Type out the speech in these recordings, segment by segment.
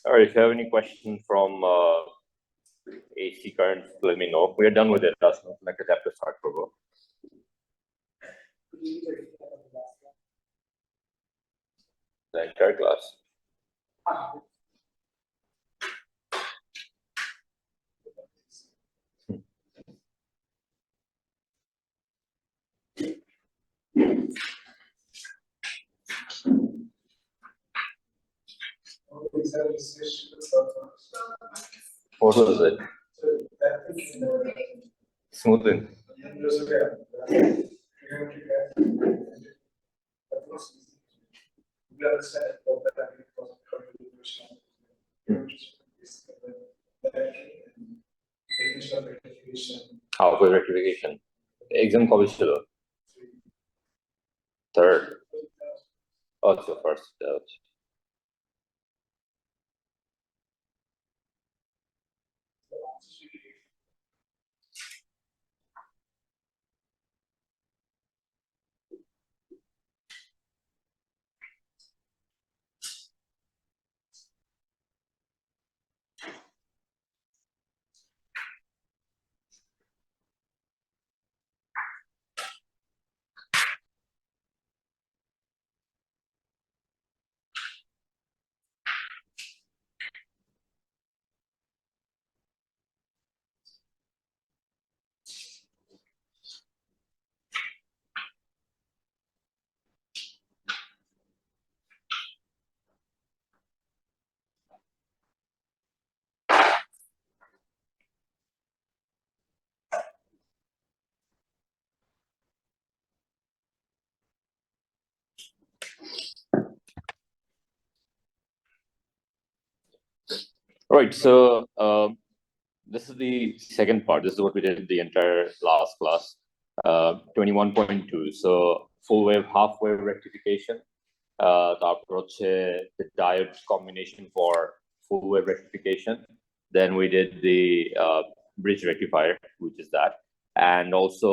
All right, if you have any question from AC current, let me know. We are done with it. That's not like a chapter start for both. The entire class. What was it? Smoothing. Halfway rectification. Exam কবে ছিল? Third. Oh, it's your first. Right, so this is the second part. This is what we did the entire last class, 21.2. So full wave, half wave rectification. The diode combination for full wave rectification. Then we did the bridge rectifier, which is that, and also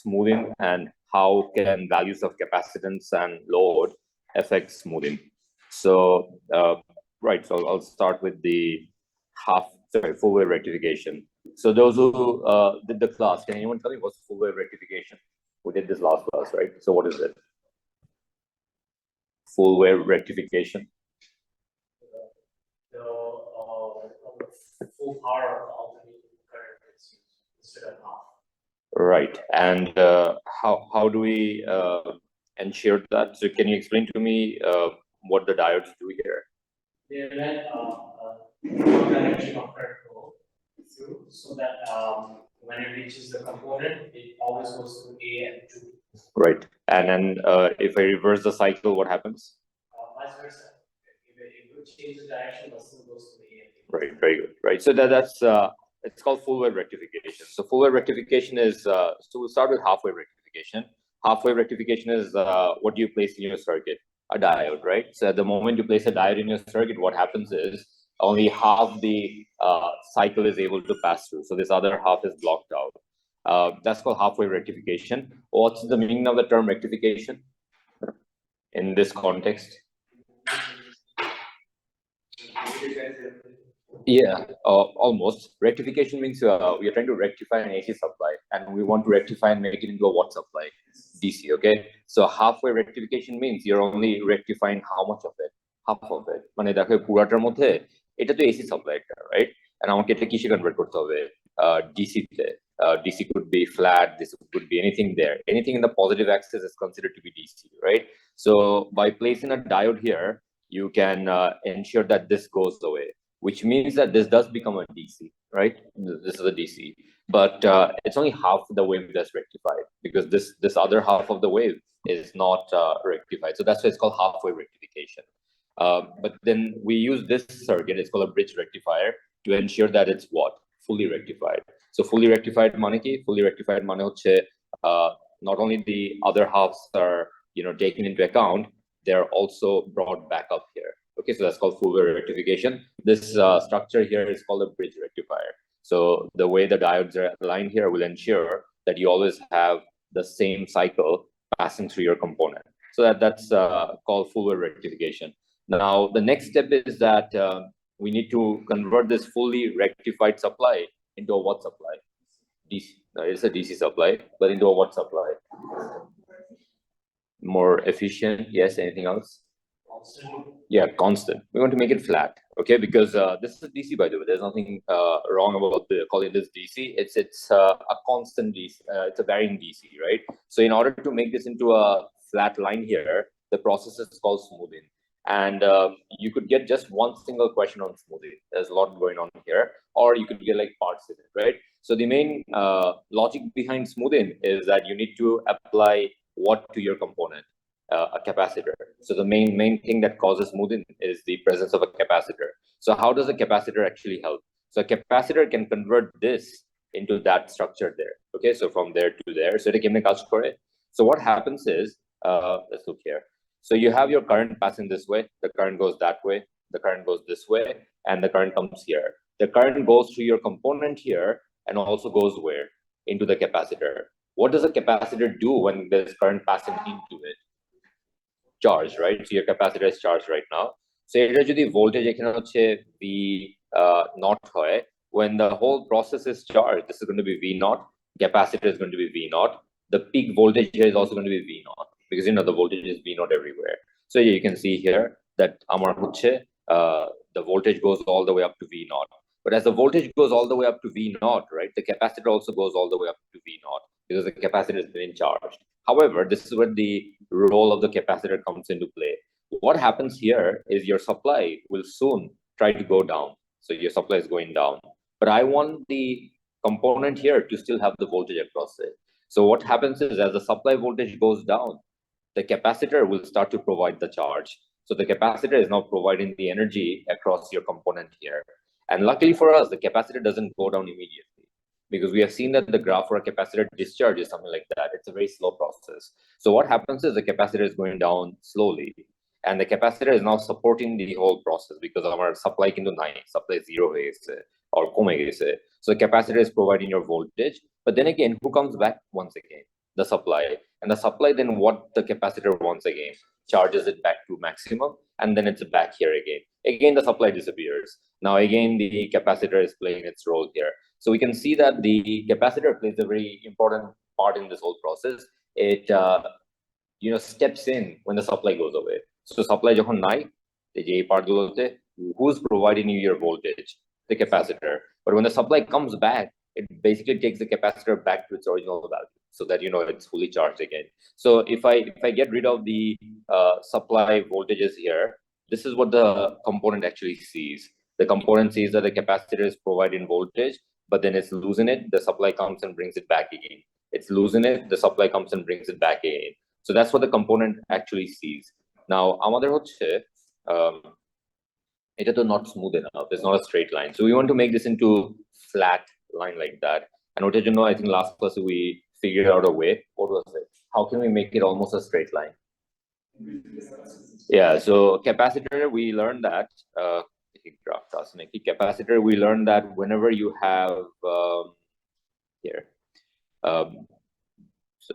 smoothing and how can values of capacitance and load affect smoothing. So right, so I'll start with the full wave rectification. So those who did the class, can anyone tell me what's full wave rectification? We did this last class, right? So what is it? Full wave rectification. The full power of the alternating current is used instead of half. Right, and how do we ensure that? So can you explain to me what the diodes do here? They let one direction of current flow through, so that when it reaches the component, it always goes through A and 2. Right, and then if I reverse the cycle, what happens? Vice versa. If you change the direction, it still goes to A and 2. Right, very good. Right, so that's it's called full wave rectification. So full wave rectification is so we'll start with half wave rectification. Half wave rectification is what do you place in your circuit? A diode, right? So at the moment you place a diode in your circuit, what happens is only half the cycle is able to pass through. So this other half is blocked out. That's called half wave rectification. What's the meaning of the term rectification in this context? Yeah, almost. Rectification means we are trying to rectify an AC supply and we want to rectify and make it into a watt supply, DC, okay? So halfway rectification means you're only rectifying how much of it? Half of it. মানে দেখো পুরাটার মধ্যে এটা তো AC supply, right? And আমাকে এটা কিসে convert করতে হবে? DC তে. DC could be flat, this could be anything there. Anything in the positive axis is considered to be DC, right? So by placing a diode here, you can ensure that this goes away, which means that this does become a DC, right? This is a DC, but it's only half the wave that's rectified because this other half of the wave is not rectified. So that's why it's called half-wave rectification. But then we use this circuit, it's called a bridge rectifier, to ensure that it's what? Fully rectified. So fully rectified mane ki? Fully rectified mane hocche not only the other halves are taken into account, they're also brought back up here. Okay, so that's called full wave rectification. This structure here is called a bridge rectifier. So the way the diodes are aligned here will ensure that you always have the same cycle passing through your component. So that's called full wave rectification. Now, the next step is that we need to convert this fully rectified supply into a what supply? DC. No, it's a DC supply, but into a what supply? More efficient. Yes. Anything else? Constant. Yeah, constant. We want to make it flat, okay? Because this is DC, by the way. There's nothing wrong about calling this DC. It's a constant DC. It's a varying DC, right? So in order to make this into a flat line here, the process is called smoothing. And you could get just one single question on smoothing. There's a lot going on here, or you could get like parts in it, right? So the main logic behind smoothing is that you need to apply what to your component. A capacitor. So the main thing that causes smoothing is the presence of a capacitor. So how does a capacitor actually help? So a capacitor can convert this into that structure there. Okay, so from there to there. So it can কাজ করে. So what happens is, let's look here. So you have your current passing this way, the current goes that way, the current goes this way, and the current comes here. The current goes through your component here and also goes where? Into the capacitor. What does a capacitor do when there's current passing into it? Charge, right? So your capacitor is charged right now. So এটা যদি voltage এখানে হচ্ছে V naught হয়, when the whole process is charged, this is going to be V naught. Capacitor is going to be V naught. The peak voltage here is also going to be V naught because you know the voltage is V naught everywhere. So you can see here that আমার হচ্ছে the voltage goes all the way up to V naught. But as the voltage goes all the way up to V naught, right, the capacitor also goes all the way up to V naught because the capacitor is being charged. However, this is where the role of the capacitor comes into play. What happens here is your supply will soon try to go down. So your supply is going down. But I want the component here to still have the voltage across it. So what happens is as the supply voltage goes down, the capacitor will start to provide the charge. So the capacitor is now providing the energy across your component here. And luckily for us, the capacitor doesn't go down immediately, because we have seen that the graph for a capacitor discharge is something like that. It's a very slow process. So what happens is the capacitor is going down slowly, and the capacitor is now supporting the whole process because our supply into 9, supply 0 or kome gese. So the capacitor is providing your voltage, but then again, who comes back once again? The supply. And the supply then what the capacitor once again charges it back to maximum, and then it's back here again. Again, the supply disappears. Now again, the capacitor is playing its role here. So we can see that the capacitor plays a very important part in this whole process. It steps in when the supply goes away. So supply যখন নাই, এই পার্টগুলোতে, who's providing you your voltage? The capacitor. But when the supply comes back, it basically takes the capacitor back to its original value, so that it's fully charged again. So if I get rid of the supply voltages here, this is what the component actually sees. The component sees that the capacitor is providing voltage, but then it's losing it. The supply comes and brings it back again. It's losing it. The supply comes and brings it back again. So that's what the component actually sees. Now, আমাদের হচ্ছে এটা তো not smooth enough. It's not a straight line. So we want to make this into flat line like that. And ওটার জন্য I think last class we figured out a way. What was it? How can we make it almost a straight line? Yeah. So capacitor, we learned that. Capacitor, we learned that whenever you have here. So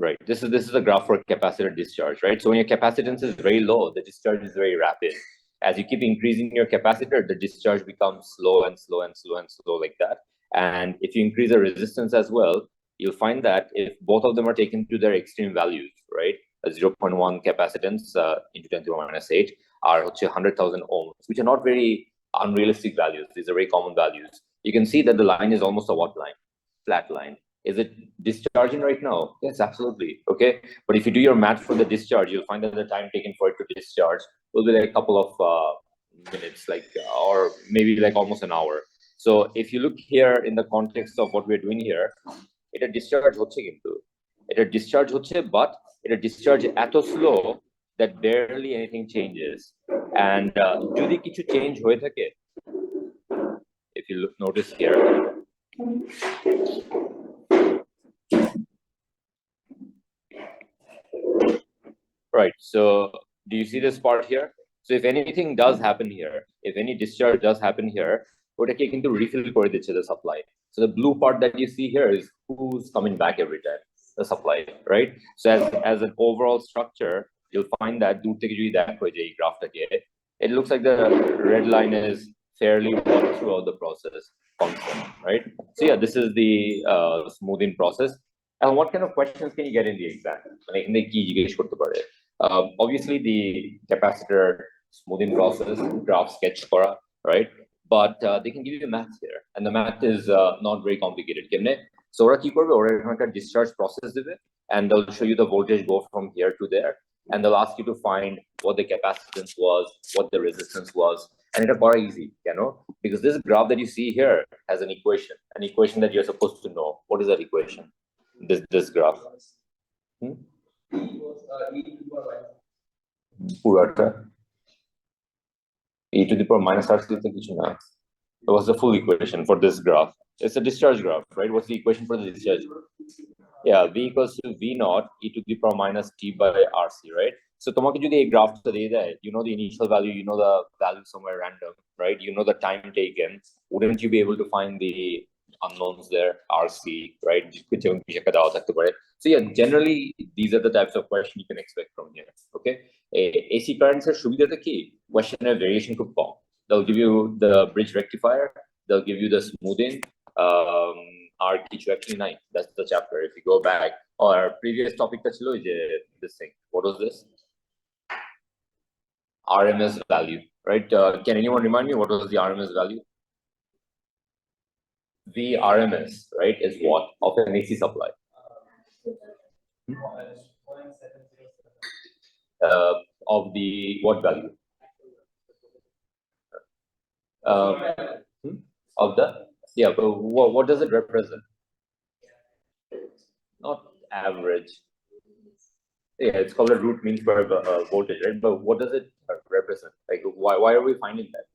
right, this is a graph for capacitor discharge, right? So when your capacitance is very low, the discharge is very rapid. As you keep increasing your capacitor, the discharge becomes slow and slow and slow and slow like that. And if you increase the resistance as well, you'll find that if both of them are taken to their extreme values, right? A 0.1 capacitance into 10 to the minus 8 are 100,000 ohms, which are not very unrealistic values. These are very common values. You can see that the line is almost a what line? Flat line. Is it discharging right now? Yes, absolutely. Okay. But if you do your math for the discharge, you'll find that the time taken for it to discharge will be like a couple of minutes, or maybe like almost an hour. So if you look here in the context of what we're doing here, এটা discharge হচ্ছে কিন্তু এটা discharge হচ্ছে, but এটা discharge এত slow that barely anything changes. And যদি কিছু change হয়ে থাকে, if you notice here, right, so do you see this part here? So if anything does happen here, if any discharge does happen here, ওটাকে কিন্তু refill করে দিচ্ছে the supply. So the blue part that you see here is who's coming back every time, the supply, right? So as an overall structure, you'll find that দূর থেকে যদি দেখো যে এই গ্রাফটাকে, it looks like the red line is fairly well throughout the process, constant, right? So yeah, this is the smoothing process. And what kind of questions can you get in the exam? Obviously, the capacitor smoothing process, graph sketch kora, right? But they can give you math here, and the math is not very complicated. So ওরা কি করবে? ওরা এখানকার discharge process দেবে, and they'll show you the voltage go from here to there, and they'll ask you to find what the capacitance was, what the resistance was, and it's quite easy, because this graph that you see here has an equation that you're supposed to know. What is that equation? This graph. পুরাটা e to the power minus r to the কিছু না. It was the full equation for this graph. It's a discharge graph, right? What's the equation for the discharge? Yeah, v equals to v naught e to the power minus t by rc, right? So তোমাকে যদি এই গ্রাফটা দিয়ে দেয়, you know the initial value, you know the value somewhere random, right? You know the time taken. Wouldn't you be able to find the unknowns there, rc, right? So yeah, generally these are the types of questions you can expect from here. Okay, AC currents are সুবিধাটা কি? Questionnaire variation খুব কম. They'll give you the bridge rectifier, they'll give you the smoothing, আর কিছু actually নাই. That's the chapter. If you go back, or previous topic টা ছিল যে this thing. What was this? RMS value, right? Can anyone remind me what was the RMS value? The RMS, right, is what of an AC supply? Of the what value? Of the, yeah, but what does it represent? Not average. Yeah, it's called a root mean square voltage, right? But what does it represent? Like, why are we finding that?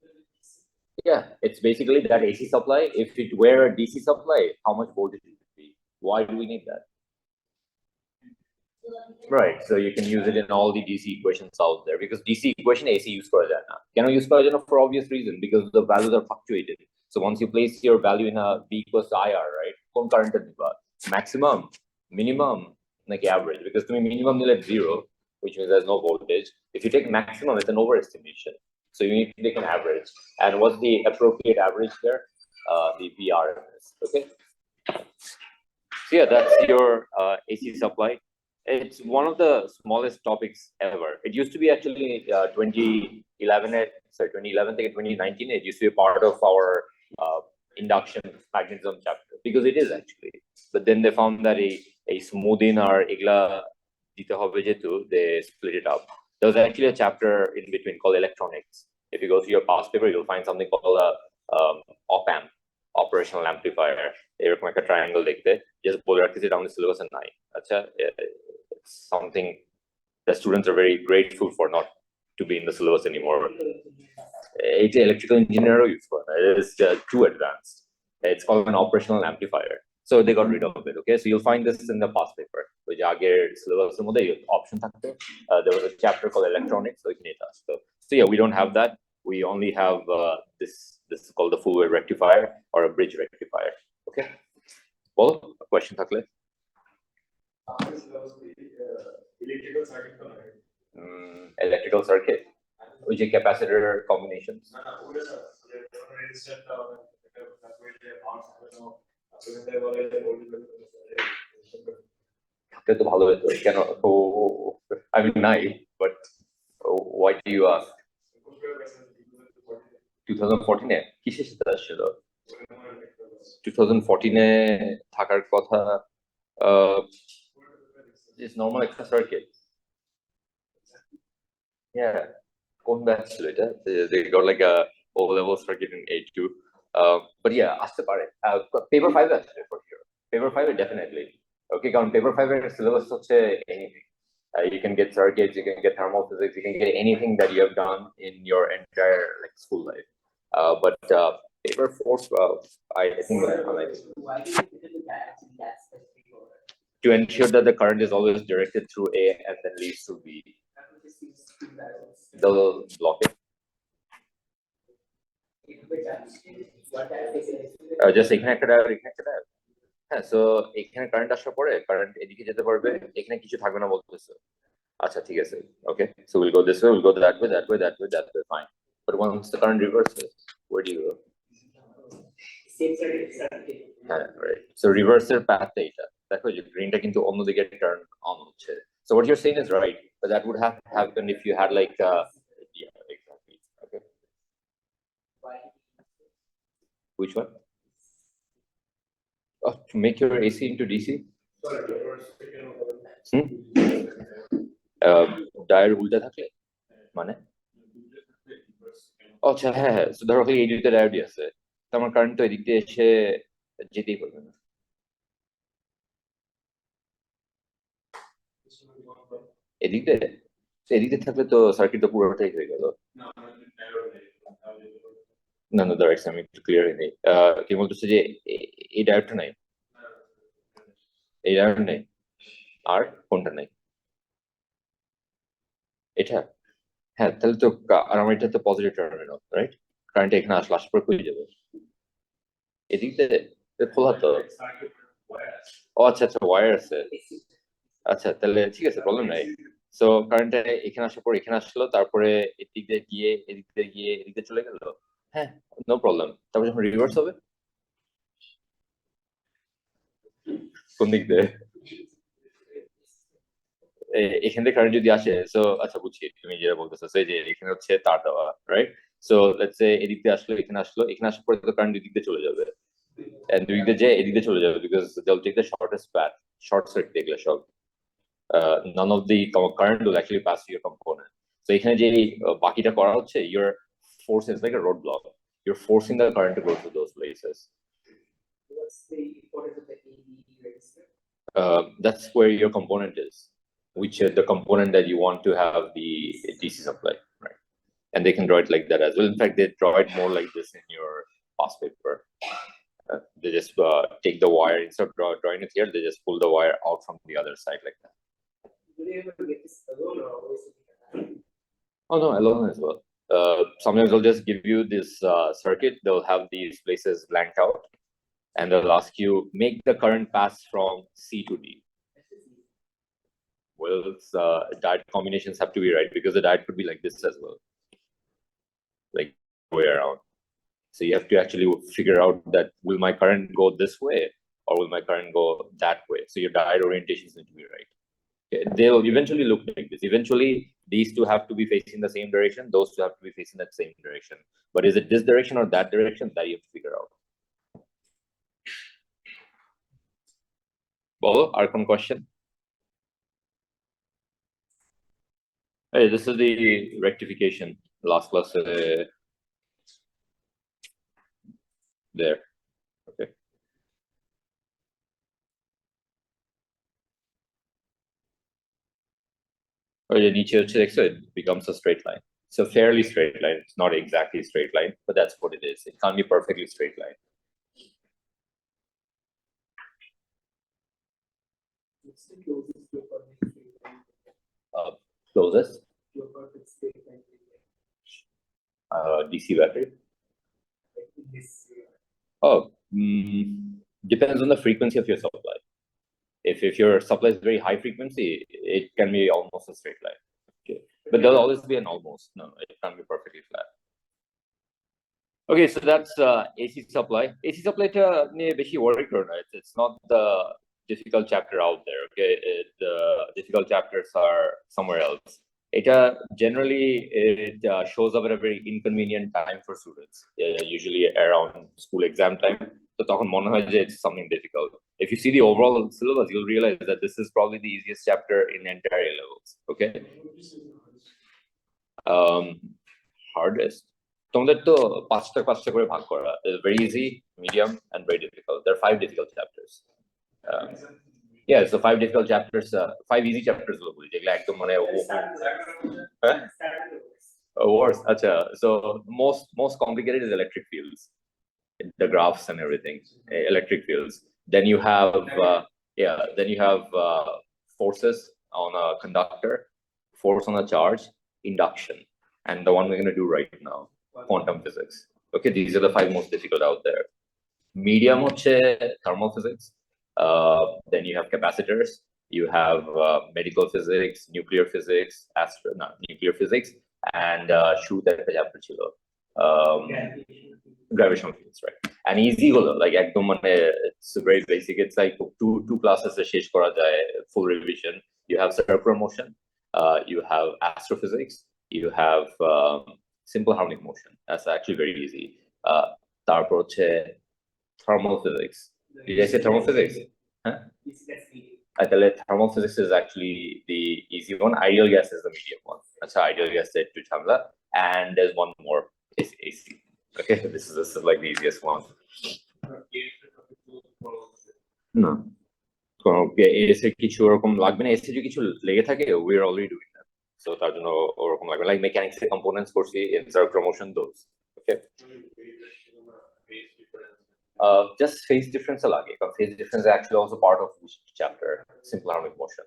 Yeah, it's basically that AC supply. If it were a DC supply, how much voltage would it be? Why do we need that? Right, so you can use it in all the DC equations out there, because DC equation AC use করা যায় না. Can use করা যায় না for obvious reason, because the values are fluctuated. So once you place your value in a V equals to IR, right? কোন current দিবা? Maximum, minimum, like average, because to me minimum nil at 0, which means there's no voltage. If you take maximum, it's an overestimation. So you need to take an average. And what's the appropriate average there? The VRMS. Okay. So yeah, that's your AC supply. It's one of the smallest topics ever. It used to be actually 2011 to 2019. It used to be a part of our induction magnetism chapter, because it is actually. But then they found that a smoothing or igla dite hobe jetu, they split it up. There was actually a chapter in between called electronics. If you go through your past paper, you'll find something called a op-amp, operational amplifier. এরকম একটা triangle দেখতে, just বলে রাখতেছি down the syllabus and নাই. আচ্ছা, it's something the students are very grateful for not to be in the syllabus anymore. It's electrical engineer use for it. It is too advanced. It's called an operational amplifier. So they got rid of it. Okay, so you'll find this in the past paper. Which আগের syllabus এর মধ্যে option থাকতো. There was a chapter called electronics, so so yeah, we don't have that. We only have this is called the full wave rectifier or a bridge rectifier. Okay, well, a question থাকলে? Electrical circuit, which is capacitor combinations. তো ভালো হতো কেন? I mean, নাই, but why do you ask? 2014 কিসের সাথে আসছিল? 2014 থাকার কথা is normal একটা circuit. Yeah, কোন ব্যাচ ছিল এটা? They got like a O-level circuit in A2. But yeah, আসতে পারে. Paper 5 আসছে for sure. Paper 5 definitely. Okay, কারণ paper 5 এর syllabus হচ্ছে anything. You can get circuits, you can get thermal physics, you can get anything that you have done in your entire like school life. But paper 4, I think to ensure that the current is always directed through A and then leads to B. They'll block it. Just এখানে একটা diode, এখানে একটা diode. হ্যাঁ, so এখানে current আসার পরে current এদিকে যেতে পারবে, এখানে কিছু থাকবে না বলতেছে। আচ্ছা, ঠিক আছে, okay, so will go this way, will go that way, that way, that way, that way, fine. But once the current reverses, where do you go? Same circuit. Right. So reverse এর path এটা দেখো যে গ্রিনটা কিন্তু অন্যদিকে turn on হচ্ছে. So what you're saying is right, but that would have to happen if you had like yeah, exactly. Okay. Which one? Oh, to make your AC into DC? Dyer উল্টা থাকলে মানে আচ্ছা হ্যাঁ হ্যাঁ ধরো এই দুইটা ডায়োডই আছে তো আমার কারেন্ট তো এদিক দিয়ে এসে যেতেই পারবে না এদিক দিয়ে থাকলে তো সার্কিট তো পুরোটাই হয়ে গেল না না দাঁড়াইছে আমি একটু ক্লিয়ার নেই কি বলতেছে যে এই ডায়োডটা নাই এই ডায়োড নেই আর কোনটা নাই এটা হ্যাঁ তাহলে তো আর আমার এটা তো পজিটিভ টার্মিনাল রাইট কারেন্ট এখানে আসার পর কই যাবে এদিক দিয়ে খোলা তো ও আচ্ছা আচ্ছা ওয়্যার আছে আচ্ছা তাহলে ঠিক আছে প্রবলেম নাই সো কারেন্টটা এখানে আসার পর এখানে আসলো তারপরে এদিক দিয়ে গিয়ে এদিক দিয়ে চলে গেল হ্যাঁ নো প্রবলেম তারপর যখন রিভার্স হবে কোন দিক দিয়ে এখান থেকে কারেন্ট যদি আসে সো আচ্ছা বুঝছি তুমি যেটা বলতেছো যে এখানে হচ্ছে তার দেওয়া রাইট সো লেটস সে এদিক দিয়ে আসলো এখানে আসার পরে তো কারেন্ট এদিক দিয়ে চলে যাবে এন্ড দুই দিকে যে এদিক দিয়ে চলে যাবে because they will take the shortest path short circuit এগুলো সব none of the current will actually pass through your component so এখানে যে বাকিটা করা হচ্ছে your force is like a roadblock you're forcing the current to go through those places What's the importance of the AD resistor? That's where your component is which is the component that you want to have the DC supply right and they can draw it like that as well in fact they draw it more like this in your past paper they just take the wire instead of drawing it here they just pull the wire out from the other side like that. Do they ever get this alone or always? Oh no, alone as well. Sometimes they'll just give you this circuit. They'll have these places blanked out, and they'll ask you make the current pass from C to D. Well, diode combinations have to be right because the diode could be like this as well, like way around. So you have to actually figure out that will my current go this way or will my current go that way. So your diode orientations need to be right. Okay. They'll eventually look like this. Eventually, these two have to be facing the same direction. Those two have to be facing that same direction. But is it this direction or that direction that you have to figure out? Bolo, our question. Hey, this is the rectification. Last class. There. Okay. It becomes a straight line. It's a fairly straight line. It's not exactly straight line, but that's what it is. It can't be perfectly straight line. What's the closest to a perfect straight line? Closest? To a perfect straight line. DC battery. Like this. Oh, depends on the frequency of your supply. If your supply is very high frequency, it can be almost a straight line. Okay, but there'll always be an almost. No, it can't be perfectly flat. Okay, so that's AC supply. AC supply to worry it's not the difficult chapter out there. Okay, the difficult chapters are somewhere else. It generally shows up at a very inconvenient time for students, usually around school exam time. So it's something difficult. If you see the overall syllabus, you'll realize that this is probably the easiest chapter in entire A levels. Okay. Hardest. Very easy, medium, and very difficult. There are 5 difficult chapters. Yeah, so 5 difficult chapters, 5 easy chapters. Worse. So most complicated is electric fields, the graphs and everything, electric fields. Then you have forces on a conductor, force on a charge, induction, and the one we're going to do right now, quantum physics. Okay, these are the 5 most difficult out there. Medium thermal physics. Then you have capacitors, you have medical physics, nuclear physics, and শুরুতে একটা chapter ছিল gravitational fields, right? and easy হলো, like একদম মানে it's very basic, it's like two classes এ শেষ করা যায়, full revision. You have circular motion, you have astrophysics, you have simple harmonic motion. That's actually very easy. তারপর হচ্ছে thermal physics. Did I say thermal physics? Huh? তাহলে thermal physics is actually the easy one. Ideal gas is the medium one. That's how ideal gas is to ঝামেলা. And there's one more, is AC. Okay, this is like the easiest one. No. এসে কিছু ওরকম লাগবে না, এসে যদি কিছু লেগে থাকে we're already doing that. So তার জন্য ওরকম লাগবে, like mechanics এর components করছি, in circular motion those. Okay. Just phase difference লাগে, কারণ phase difference is actually also part of which chapter, simple harmonic motion.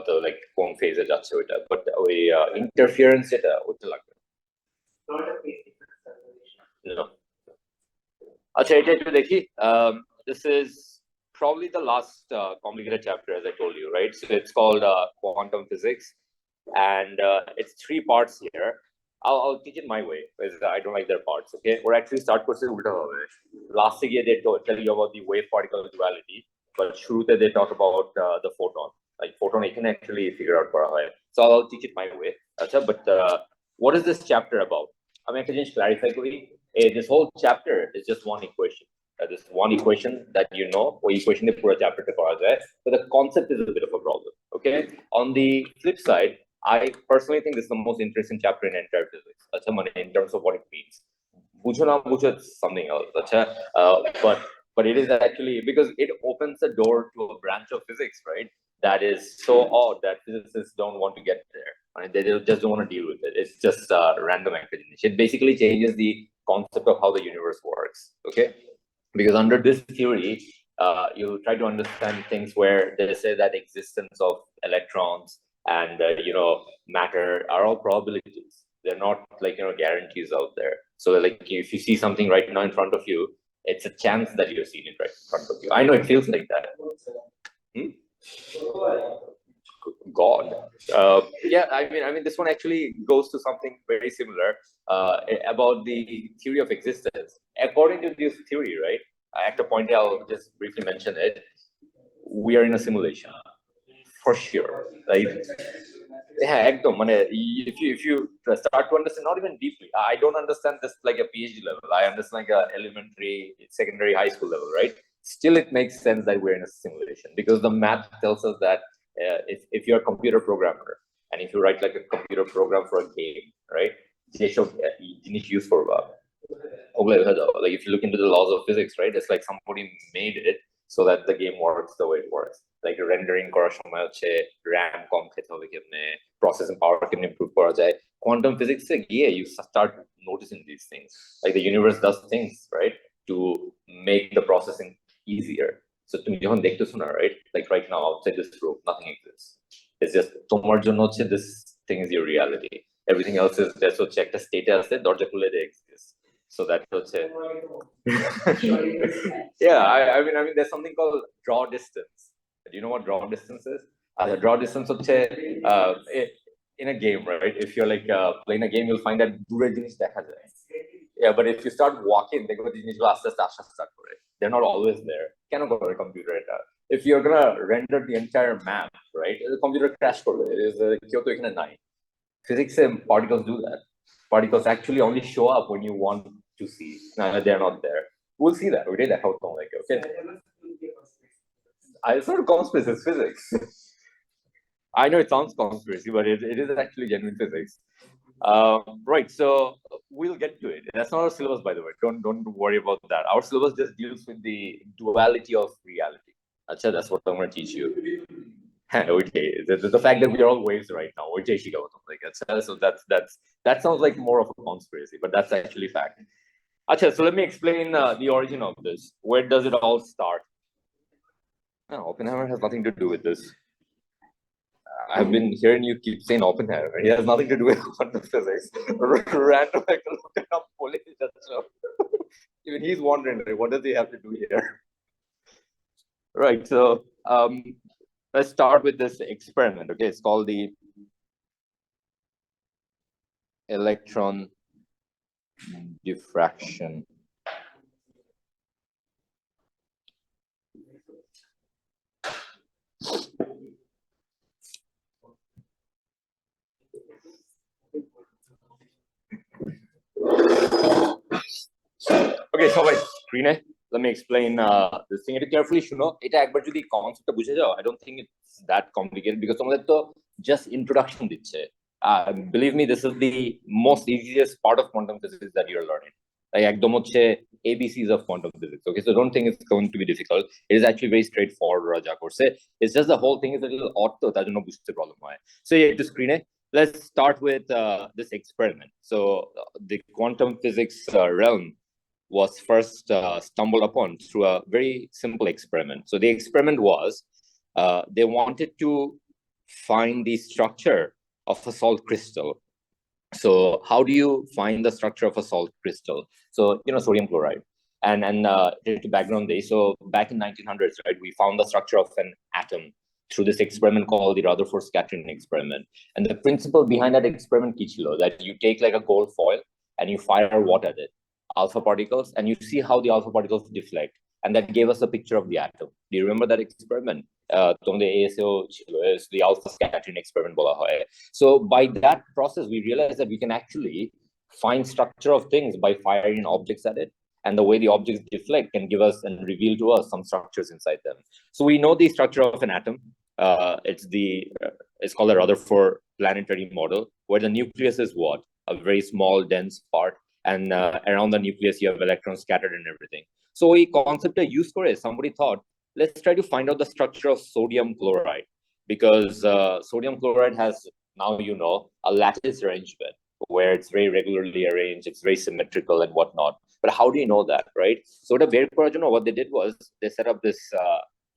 The like কোন phase এ যাচ্ছে ওইটা, but ওই interference যেটা ওইটা লাগবে। No. আচ্ছা, এটা একটু দেখি। This is probably the last complicated chapter, as I told you, right? So it's called quantum physics, and it's 3 parts here. I'll teach it my way, because I don't like their parts. Okay, we're actually start করছে উল্টা হবে। Last year they tell you about the wave particle duality, but শুরুতে they talk about the photon. Like photon এখানে actually figure out করা হয়. So I'll teach it my way. আচ্ছা, but what is this chapter about? আমি একটা জিনিস clarify করি। This whole chapter is just one equation. This one equation that you know, or equation the pura chapter te kora jay, but the concept is a bit of a problem. Okay. On the flip side, I personally think this is the most interesting chapter in entire physics. Acha, in terms of what it means. Bujo na bujo, it's something else. Acha, but it is actually because it opens the door to a branch of physics, right? That is so odd that physicists don't want to get there. I mean, they just don't want to deal with it. It's just random activity. It basically changes the concept of how the universe works. Okay. Because under this theory, you try to understand things where they say that existence of electrons and matter are all probabilities. They're not like guarantees out there. So like if you see something right now in front of you, it's a chance that you're seeing it right in front of you. I know it feels like that. God. Yeah, I mean, this one actually goes to something very similar about the theory of existence. According to this theory, right? I have to point out, just briefly mention it. We are in a simulation, for sure. Like, yeah, ekdom. If you start to understand, not even deeply, I don't understand this like a PhD level. I understand like a elementary, secondary, high school level, right? Still, it makes sense that we're in a simulation because the math tells us that if you're a computer programmer and if you write like a computer program for a game, right? You need to use for like if you look into the laws of physics, right? It's like somebody made it so that the game works the way it works. Like rendering করার সময় হচ্ছে RAM কম খেতে হবে কেমনে, processing power কেমনে improve করা যায়। Quantum physics এ গিয়ে you start noticing these things. Like the universe does things, right, to make the processing easier. So তুমি যখন দেখতেছো না, right? Like right now outside this room, nothing exists. It's just তোমার জন্য হচ্ছে this thing is your reality. Everything else is just হচ্ছে একটা state আছে, দরজা খুলে they exist. So that's হচ্ছে yeah, I mean there's something called draw distance. Do you know what draw distance is? The draw distance হচ্ছে in a game, right? If you're like playing a game, you'll find that দূরের জিনিস দেখা যায়. Yeah, but if you start walking, দেখবে জিনিসগুলো আস্তে আস্তে আসা start করে. They're not always there. কেন করে computer এটা? If you're gonna render the entire map, right? The computer crash করবে. It is কেউ তো এখানে নাই. Physics particles do that. Particles actually only show up when you want to see. They're not there. We'll see that. We did that. How come? Like, okay. It's not conspiracy, it's physics. I know it sounds conspiracy, but it is actually genuine physics. Right, so we'll get to it. That's not our syllabus, by the way. Don't worry about that. Our syllabus just deals with the duality of reality. Achha, that's what I'm going to teach you. Okay, the fact that we are all waves right now, like so that sounds like more of a conspiracy, but that's actually fact. Achha, so let me explain the origin of this. Where does it all start? No, Oppenheimer has nothing to do with this. I've been hearing you keep saying Oppenheimer. He has nothing to do with quantum physics. Random, I can look it up. Even he's wondering, like, what does he have to do here? Right. So let's start with this experiment. Okay, it's called the electron diffraction. Okay, so wait, screen it. Let me explain this thing. It carefully শুনো এটা একবার যদি কনসেপ্টটা বুঝে যাও I don't think it's that complicated because তোমাদের তো just introduction দিচ্ছে. Believe me, this is the most easiest part of quantum physics that you're learning. Like একদম হচ্ছে ABCs of quantum physics. Okay, so don't think it's going to be difficult. It is actually very straightforward ওরা যা করছে. It's just the whole thing is a little odd তো তার জন্য বুঝতে problem হয়. So yeah, to screen it. Let's start with this experiment. So the quantum physics realm was first stumbled upon through a very simple experiment. So the experiment was they wanted to find the structure of a salt crystal. So how do you find the structure of a salt crystal? So, you know, sodium chloride. And to background day, so back in 1900s, right, we found the structure of an atom through this experiment called the Rutherford scattering experiment. And the principle behind that experiment, Kichilo, that you take like a gold foil and you fire water at it, alpha particles, and you see how the alpha particles deflect. And that gave us a picture of the atom. Do you remember that experiment? The alpha scattering experiment. So by that process, we realized that we can actually find structure of things by firing objects at it. And the way the objects deflect can give us and reveal to us some structures inside them. So we know the structure of an atom. It's called a Rutherford planetary model, where the nucleus is what? A very small, dense part. And around the nucleus, you have electrons scattered and everything. So a concept I used for it, somebody thought, let's try to find out the structure of sodium chloride, because sodium chloride has, now you know, a lattice arrangement where it's very regularly arranged, it's very symmetrical and whatnot. But how do you know that, right? So what they did was they set up this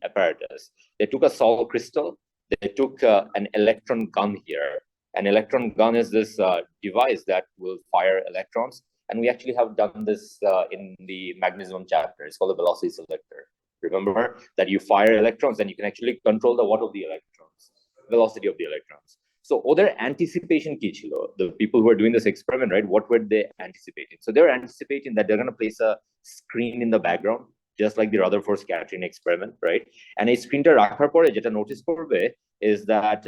apparatus. They took a salt crystal, they took an electron gun here. An electron gun is this device that will fire electrons. And we actually have done this in the magnetism chapter. It's called a velocity selector. Remember that you fire electrons and you can actually control the what of the electrons, velocity of the electrons. So other anticipation kichilo, the people who are doing this experiment, right? What were they anticipating? So they're anticipating that they're going to place a screen in the background, just like the Rutherford scattering experiment, right? And a screen to rakhar pore jeta notice korbe is that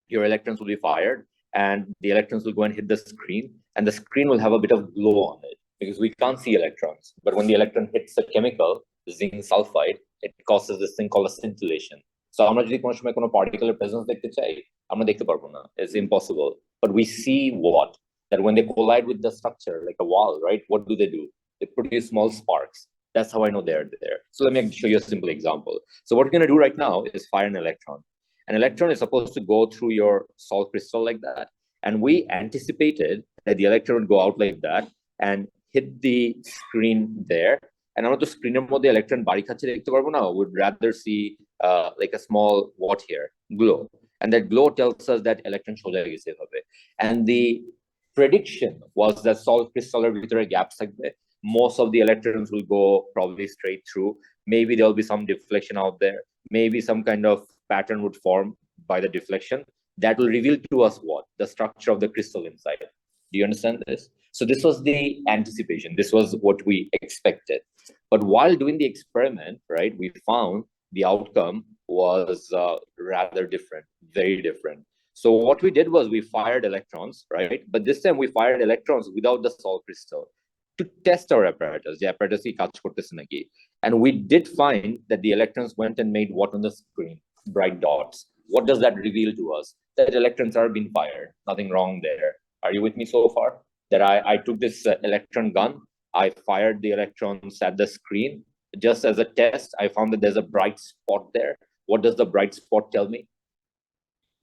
your electrons will be fired and the electrons will go and hit the screen, and the screen will have a bit of glow on it because we can't see electrons. But when the electron hits the chemical, zinc sulfide, it causes this thing called a scintillation. So আমরা যদি কোনো সময় কোনো particular presence দেখতে চাই, আমরা দেখতে পারবো না. It's impossible. But we see what? That when they collide with the structure, like a wall, right? What do? They produce small sparks. That's how I know they're there. So let me show you a simple example. So what we're going to do right now is fire an electron. An electron is supposed to go through your salt crystal like that. And we anticipated that the electron would go out like that and hit the screen there. And on the screen mode, the electron bari khache dekhte parbo na, would rather see like a small what here, glow. And that glow tells us that electron soja geche hobe. And the prediction was that salt crystal bhitore gaps thakbe. Most of the electrons will go probably straight through. Maybe there'll be some deflection out there. Maybe some kind of pattern would form by the deflection that will reveal to us what? The structure of the crystal inside. Do you understand this? So this was the anticipation. This was what we expected. But while doing the experiment, right, we found the outcome was rather different, very different. So what we did was we fired electrons, right? But this time we fired electrons without the salt crystal to test our apparatus. The apparatus ki kaj korteche naki. And we did find that the electrons went and made what on the screen? Bright dots. What does that reveal to us? That electrons are being fired. Nothing wrong there. Are you with me so far? That I took this electron gun, I fired the electrons at the screen. Just as a test, I found that there's a bright spot there. What does the bright spot tell me?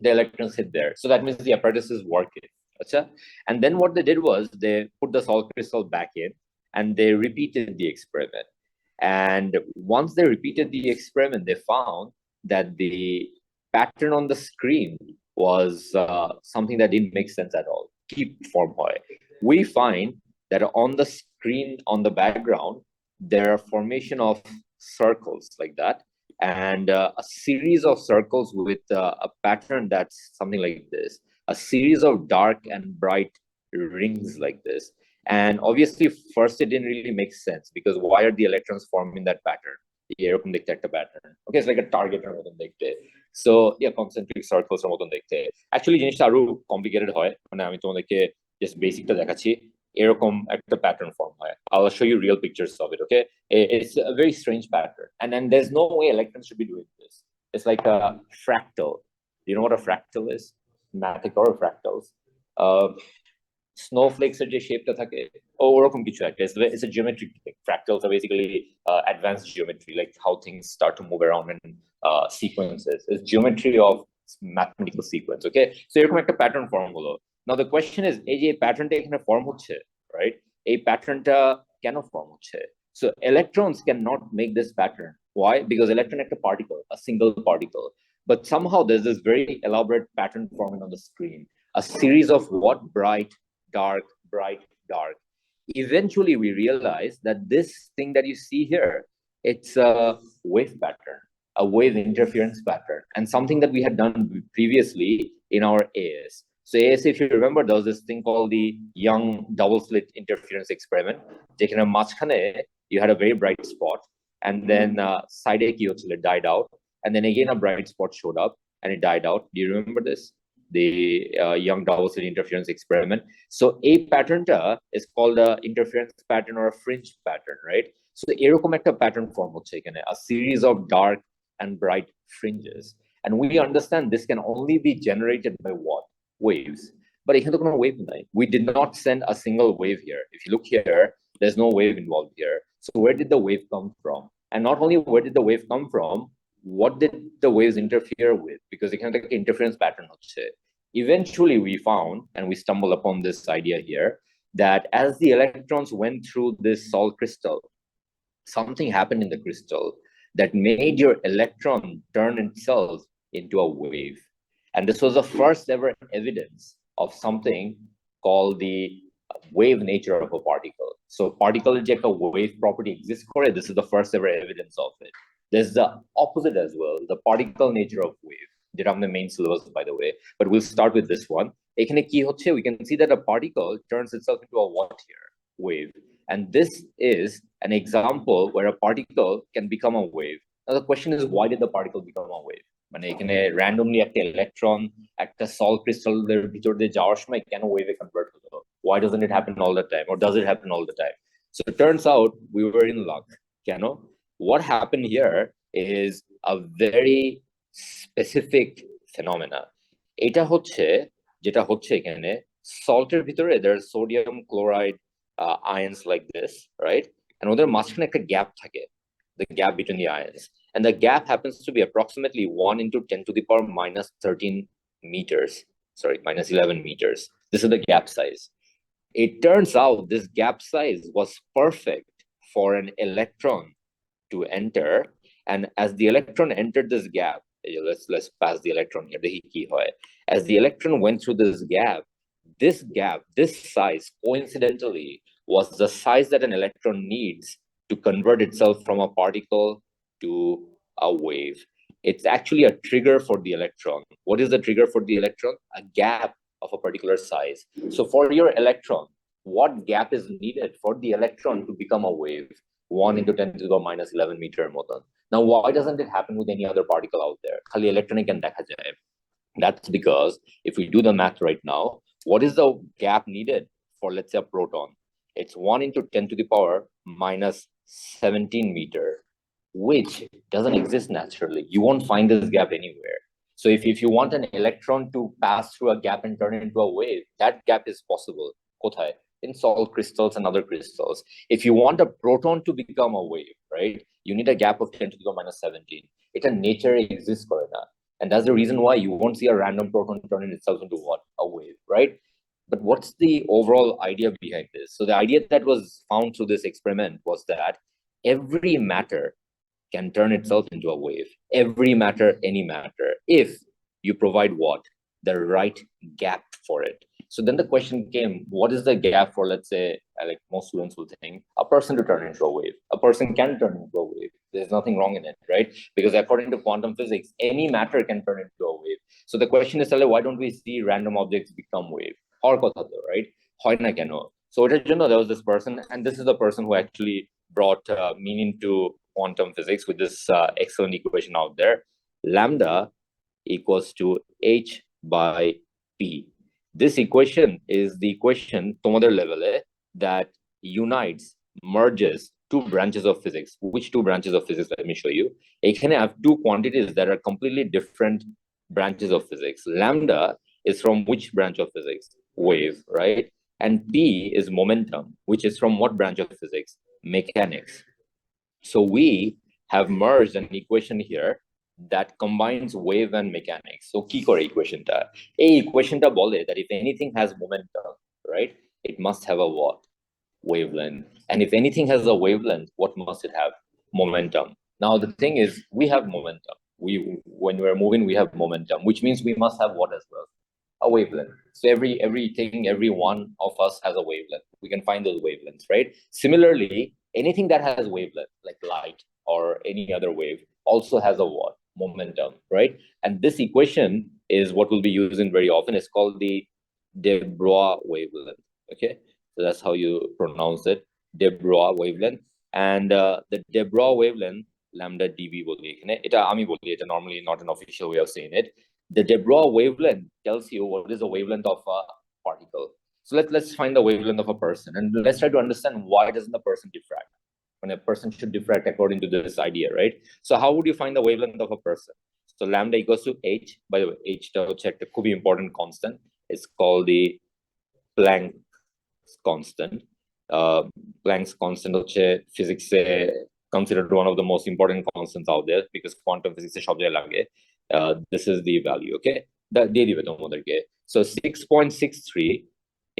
The electrons hit there. So that means the apparatus is working. And then what they did was they put the salt crystal back in and they repeated the experiment. And once they repeated the experiment, they found that the pattern on the screen was something that didn't make sense at all. Keep form hoy. We find that on the screen, on the background, there are formation of circles like that, and a series of circles with a pattern that's something like this. A series of dark and bright rings like this. And obviously, first it didn't really make sense because why are the electrons forming that pattern? এরকম দেখতে একটা pattern. Okay, it's like a targeter মতন দেখতে. So yeah, concentric circles এর মতন দেখতে. Actually জিনিসটা আরো complicated হয়. মানে আমি তোমাদেরকে just basicটা দেখাচ্ছি. এরকম একটা pattern form হয়. I'll show you real pictures of it, okay? It's a very strange pattern. And then there's no way electrons should be doing this. It's like a fractal. You know what a fractal is? Mathematics or fractals. Snowflakes এর যে শেপটা থাকে ওরকম কিছু একটা it's a geometric thing. Fractals are basically advanced geometry, like how things start to move around in sequences. It's geometry of mathematical sequence, okay? So এরকম একটা pattern form হলো. Now the question is এই যে প্যাটার্নটা এখানে form হচ্ছে, right? এই প্যাটার্নটা কেন ফর্ম হচ্ছে? So electrons cannot make this pattern. Why? Because electron একটা particle, a single particle. But somehow there's this very elaborate pattern forming on the screen. A series of what? Bright, dark, bright, dark. Eventually, we realize that this thing that you see here, it's a wave pattern, a wave interference pattern, and something that we had done previously in our AS. So AS, if you remember, there was this thing called the Young double slit interference experiment. যেখানে মাঝখানে you had a very bright spot, and then side কি হচ্ছিল, it died out, and then again a bright spot showed up, and it died out. Do you remember this? The Young double slit interference experiment. So a pattern is called a interference pattern or a fringe pattern, right? So এরকম একটা pattern form হচ্ছে এখানে, a series of dark and bright fringes. And we understand this can only be generated by what? Waves. But এখানে তো কোনো wave নাই. We did not send a single wave here. If you look here, there's no wave involved here. So where did the wave come from? And not only where did the wave come from, what did the waves interfere with? Because এখানে একটা interference pattern হচ্ছে. Eventually we found, and we stumbled upon this idea here, that as the electrons went through this salt crystal, something happened in the crystal that made your electron turn itself into a wave. And this was the first ever evidence of something called the wave nature of a particle. So particle যে একটা wave property exists করে, this is the first ever evidence of it. There's the opposite as well, the particle nature of wave. যেটা আমাদের main syllabus, by the way, but we'll start with this one. এখানে কি হচ্ছে, we can see that a particle turns itself into a what here? Wave. And this is an example where a particle can become a wave. Now the question is, why did the particle become a wave? মানে এখানে randomly একটা electron একটা salt crystal এর ভিতর দিয়ে যাওয়ার সময় কেন wave convert হলো? Why doesn't it happen all the time, or does it happen all the time? So it turns out we were in luck. কেন? What happened here is a very specific phenomena. এটা হচ্ছে যেটা হচ্ছে এখানে সল্টের ভিতরে there's sodium chloride ions like this, right? And ওদের মাঝখানে একটা গ্যাপ থাকে, the gap between the ions, and the gap happens to be approximately 1 into 10 to the power minus 13 meters, sorry, minus 11 meters. This is the gap size. It turns out this gap size was perfect for an electron to enter, and as the electron entered this gap, let's pass the electron here, the কি হয়, as the electron went through this gap, this size coincidentally was the size that an electron needs to convert itself from a particle to a wave. It's actually a trigger for the electron. What is the trigger for the electron? A gap of a particular size. So for your electron, what gap is needed for the electron to become a wave? 1 into 10 to the power minus 11 meter মতন. Now, why doesn't it happen with any other particle out there? খালি electronic and দেখা যায়. That's because if we do the math right now, what is the gap needed for, let's say, a proton? It's 1 into 10 to the power minus 17 meter, which doesn't exist naturally. You won't find this gap anywhere. So if you want an electron to pass through a gap and turn it into a wave, that gap is possible. কোথায়? In salt crystals and other crystals. If you want a proton to become a wave, right, you need a gap of 10 to the power minus 17. It's a nature exists করে না. And that's the reason why you won't see a random proton turning itself into what? A wave, right? But what's the overall idea behind this? So the idea that was found through this experiment was that every matter can turn itself into a wave. Every matter, any matter, if you provide what? The right gap for it. So then the question came, what is the gap for, let's say, like most students will think, a person to turn into a wave? A person can turn into a wave. There's nothing wrong in it, right? Because according to quantum physics, any matter can turn into a wave. So the question is, why don't we see random objects become wave? Or right? হয় না কেন? So ওটার জন্য there was this person, and this is the person who actually brought meaning to quantum physics with this excellent equation out there. Lambda equals to h by p. This equation is the equation তোমাদের level that unites, merges two branches of physics. Which two branches of physics? Let me show you. এখানে I have two quantities that are completely different branches of physics. Lambda is from which branch of physics? Wave, right? And p is momentum, which is from what branch of physics? Mechanics. So we have merged an equation here that combines wave and mechanics. So কি করে equationটা? এই equationটা বলে that if anything has momentum, right, it must have a what? Wavelength. And if anything has a wavelength, what must it have? Momentum. Now the thing is, we have momentum. When we're moving, we have momentum, which means we must have what as well? A wavelength. So every one of us has a wavelength. We can find those wavelengths, right? Similarly, anything that has wavelength, like light or any other wave, also has a what? Momentum, right? And this equation is what we'll be using very often. It's called the de Broglie wavelength. Okay, so that's how you pronounce it, de Broglie wavelength. And the de Broglie wavelength, lambda dB বলি এখানে, এটা আমি বলি, এটা normally not an official way of saying it. The de Broglie wavelength tells you what is the wavelength of a particle. So let's find the wavelength of a person, and let's try to understand why doesn't the person diffract when a person should diffract according to this idea, right? So how would you find the wavelength of a person? So lambda equals to h. By the way, h টা হচ্ছে একটা খুবই important constant. It's called the Planck's constant. Planck's constant হচ্ছে physics considered one of the most important constants out there because quantum physics সব জায়গায় লাগে. This is the value, okay? দিয়ে দিবে তোমাদেরকে. So 6.63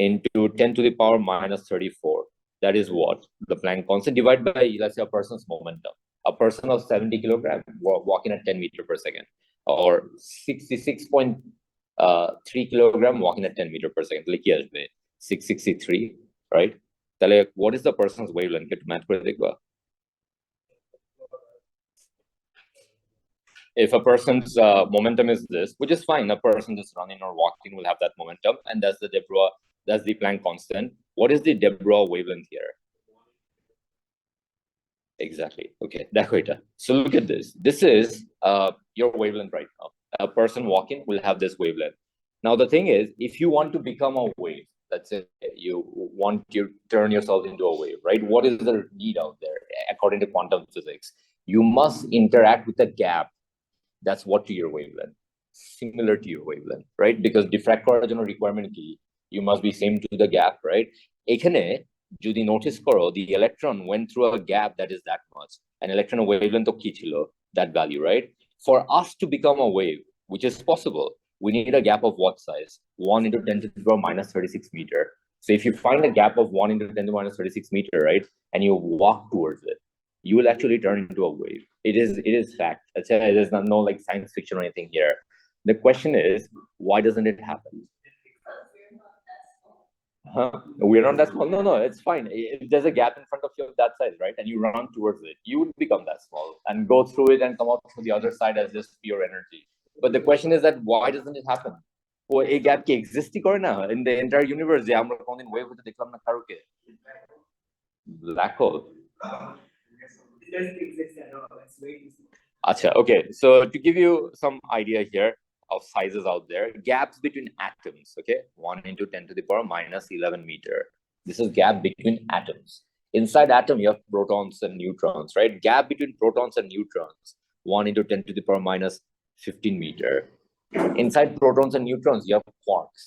into 10 to the power minus 34. That is what? The Planck constant divided by, let's say, a person's momentum. A person of 70 kilograms walking at 10 meters per second, or 66.3 kilogram walking at 10 meters per second. Like 663, right? What is the person's wavelength? Get math করে দেখবা. If a person's momentum is this, which is fine, a person just running or walking will have that momentum, and that's the de Broglie, that's the Planck constant. What is the de Broglie wavelength here? Exactly. Okay, দেখো এটা. So look at this. This is your wavelength right now. A person walking will have this wavelength. Now the thing is, if you want to become a wave, let's say you want to turn yourself into a wave, right? What is the need out there according to quantum physics? You must interact with a gap. That's what to your wavelength, similar to your wavelength, right? Because diffract করার জন্য requirement কি? You must be same to the gap, right? এখানে যদি notice করো, the electron went through a gap that is that much. An electron wavelength তো কি ছিল? That value, right? For us to become a wave, which is possible, we need a gap of what size? 1 into 10 to the power minus 36 meter. So if you find a gap of 1 into 10 to the minus 36 meter, right, and you walk towards it, you will actually turn into a wave. It is fact. There's no like science fiction or anything here. The question is, why doesn't it happen? We're not that small. No, it's fine. If there's a gap in front of you of that size, right, and you run towards it, you would become that small and go through it and come out to the other side as just pure energy. But the question is that why doesn't it happen? A gap কি exist করে না in the entire universe? যে আমরা কোনদিন wave হতে দেখলাম না কারোকে? Black hole. It doesn't exist at all. It's way too small. Acha, okay. So to give you some idea here of sizes out there, gaps between atoms, okay? 1 into 10 to the power minus 11 meter. This is gap between atoms. Inside atom, you have protons and neutrons, right? Gap between protons and neutrons, 1 into 10 to the power minus 15 meter. Inside protons and neutrons, you have quarks.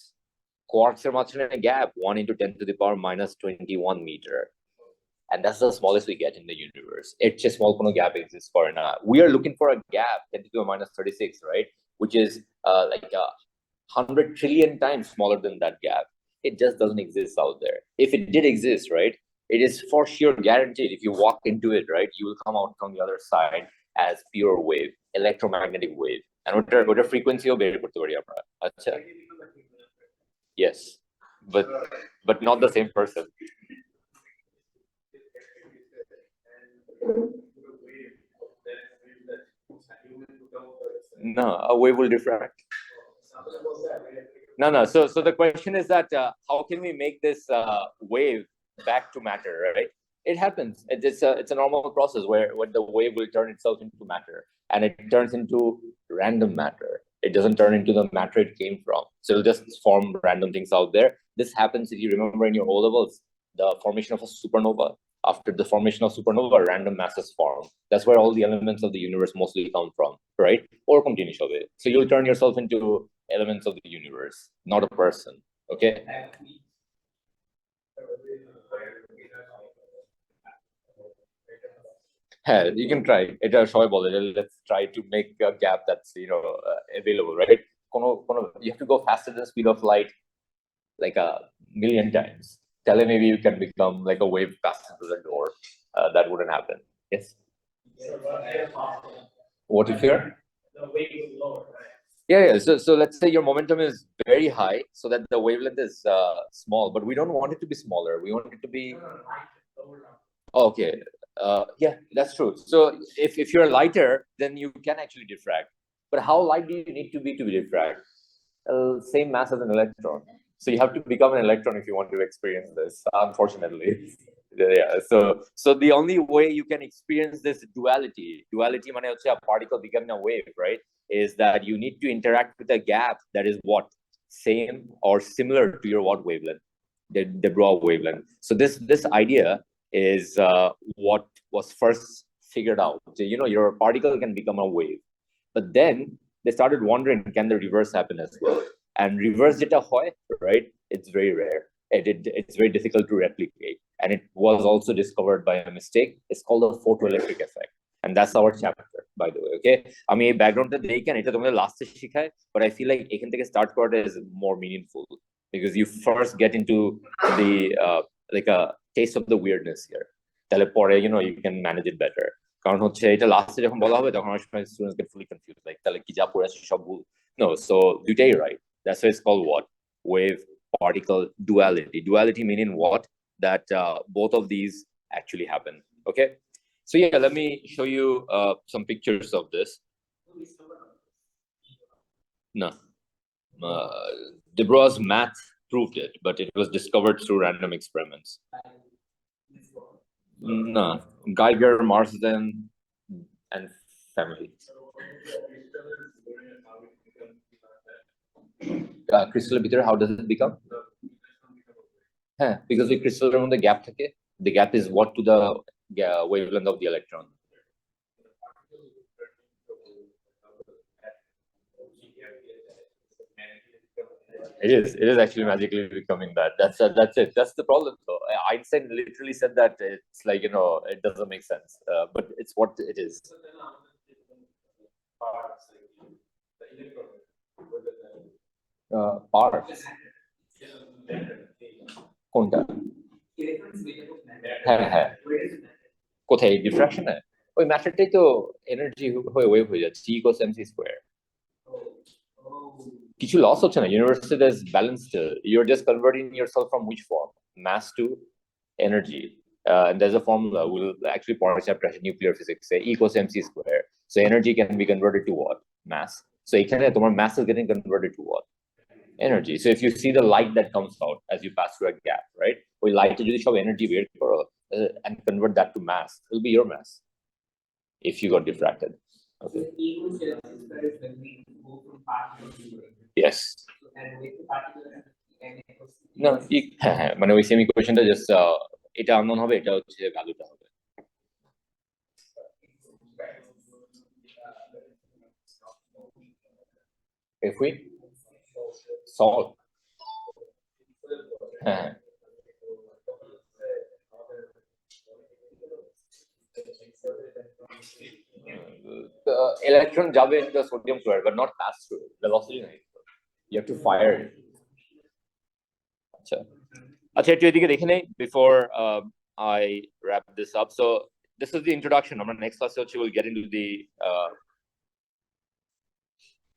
Quarks are much in a gap, 1 into 10 to the power minus 21 meter. And that's the smallest we get in the universe. It's just small gap exists for now. We are looking for a gap 10 to the power minus 36, right? Which is like 100 trillion times smaller than that gap. It just doesn't exist out there. If it did exist, right, it is for sure guaranteed. If you walk into it, right, you will come out from the other side as pure wave, electromagnetic wave. And what a frequency of বের করতে পারি আমরা. আচ্ছা. Yes, but not the same person. No, a wave will diffract. No. So the question is that how can we make this wave back to matter, right? It happens. It's a normal process where the wave will turn itself into matter, and it turns into random matter. It doesn't turn into the matter it came from. So it'll just form random things out there. This happens, if you remember in your O levels, the formation of a supernova. After the formation of supernova, random masses form. That's where all the elements of the universe mostly come from, right? Or continue to be. So you'll turn yourself into elements of the universe, not a person. Okay. হ্যাঁ, you can try. এটা সবাই বলে যে let's try to make a gap that's available, right? You have to go faster than the speed of light like a million times. Tell him maybe you can become like a wave passing through the door. That wouldn't happen. Yes. What if you're? The wave is lower, right? Yeah. So let's say your momentum is very high, so that the wavelength is small, but we don't want it to be smaller. We want it to be. Okay. Yeah, that's true. So if you're lighter, then you can actually diffract. But how light do you need to be diffract? Same mass as an electron. So you have to become an electron if you want to experience this, unfortunately. Yeah. So the only way you can experience this duality মানে হচ্ছে a particle becoming a wave, right? Is that you need to interact with a gap that is what? Same or similar to your what wavelength? The Bragg wavelength. So this idea is what was first figured out. So, your particle can become a wave. But then they started wondering, can the reverse happen as well? And reverse jeta hoy, right? It's very rare. It's very difficult to replicate. And it was also discovered by a mistake. It's called the photoelectric effect. And that's our chapter, by the way, okay? I mean, background that they can, it's the last শিখায়, but I feel like এখান থেকে start করাটা is more meaningful because you first get into the like a taste of the weirdness here. তাহলে পরে, you can manage it better. কারণ হচ্ছে এটা লাস্টে যখন বলা হবে তখন অনেক সময় students get fully confused, like তাহলে কি যা পড়ে আসছে সব ভুল। No, so দুইটাই right. That's why it's called what? Wave particle duality. Duality meaning what? That both of these actually happen. Okay. So yeah, let me show you some pictures of this. No. De Broglie's math proved it, but it was discovered through random experiments. No, Geiger, Marsden, and family. Crystal bitter, how does it become? Because the crystal around the gap, the gap is what to the wavelength of the electron. It is actually magically becoming that. That's it. That's the problem. So Einstein literally said that it's like, it doesn't make sense. But it's what it is. Power. কোনটা? হ্যাঁ কোথায় diffraction ওই ম্যাটারটাই তো energy হয়ে wave হয়ে যাচ্ছে E equals mc square কিছু loss হচ্ছে না ইউনিভার্সে there's balance still. You're just converting yourself from which form? Mass to energy. And there's a formula we'll actually polish up nuclear physics, say E equals mc square. So energy can be converted to what? Mass. So এখানে তোমার mass is getting converted to what? Energy. So if you see the light that comes out as you pass through a gap, right? ওই লাইটে যদি সব energy বের করো and convert that to mass, it'll be your mass if you got diffracted. Okay. Yes. No, হ্যাঁ মানে ওই same ইকুয়েশনটা just এটা আননোন হবে, এটা হচ্ছে ভ্যালুটা হবে। If we solve the electron যাবে into the sodium chloride but not pass through velocity নাই, you have to fire it. আচ্ছা একটু এদিকে দেখে নেই before I wrap this up. So this is the introduction. Our next class will get into the